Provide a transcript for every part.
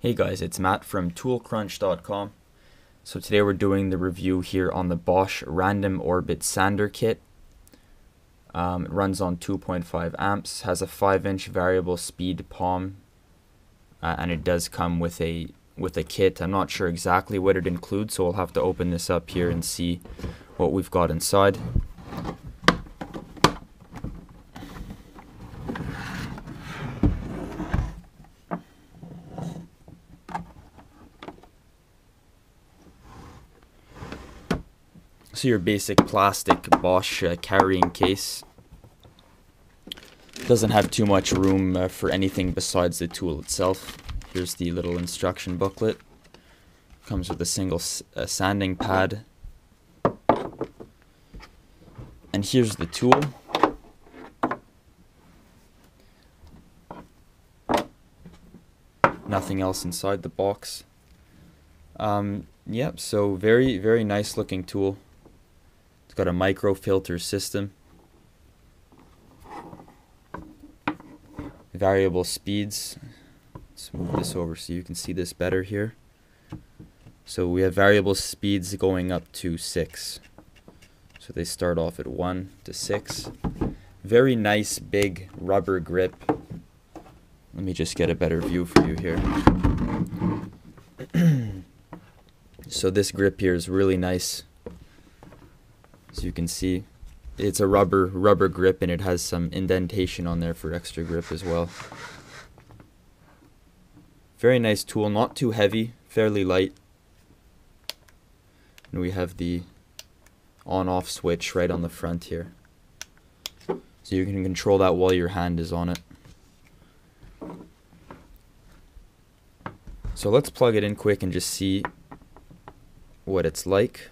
Hey guys, it's Matt from ToolCrunch.com. So today we're doing the review here on the Bosch Random Orbit Sander Kit. It runs on 2.5 amps, has a 5-inch variable speed palm, and it does come with a kit. I'm not sure exactly what it includes, so we'll have to open this up here and see what we've got inside. So your basic plastic Bosch carrying case. Doesn't have too much room for anything besides the tool itself. Here's the little instruction booklet. Comes with a single sanding pad. And here's the tool. Nothing else inside the box. Yep, so very nice looking tool. It's got a micro filter system, variable speeds. Let's move this over so you can see this better here. So we have variable speeds going up to 6. So they start off at 1 to 6. Very nice big rubber grip. Let me just get a better view for you here. So this grip here is really nice. As you can see, it's a rubber grip, and it has some indentation on there for extra grip as well. Very nice tool, not too heavy, fairly light. And we have the on-off switch right on the front here. So you can control that while your hand is on it. So let's plug it in quick and just see what it's like.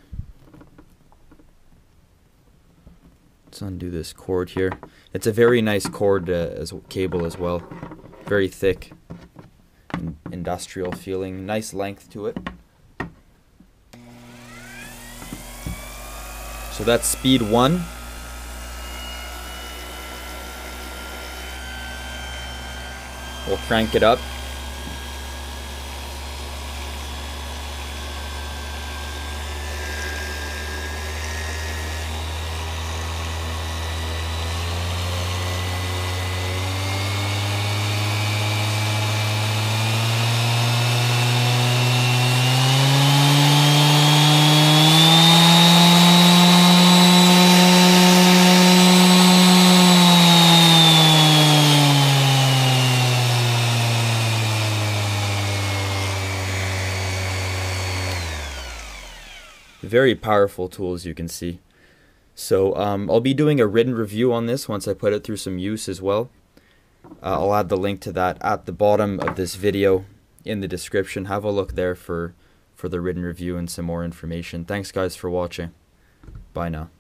Let's undo this cord here. It's a very nice cord cable as well. Very thick, industrial feeling, nice length to it. So that's speed 1. We'll crank it up. Very powerful tool, as you can see. So I'll be doing a written review on this once I put it through some use as well. I'll add the link to that at the bottom of this video in the description. Have a look there for the written review and some more information. Thanks guys for watching. Bye now.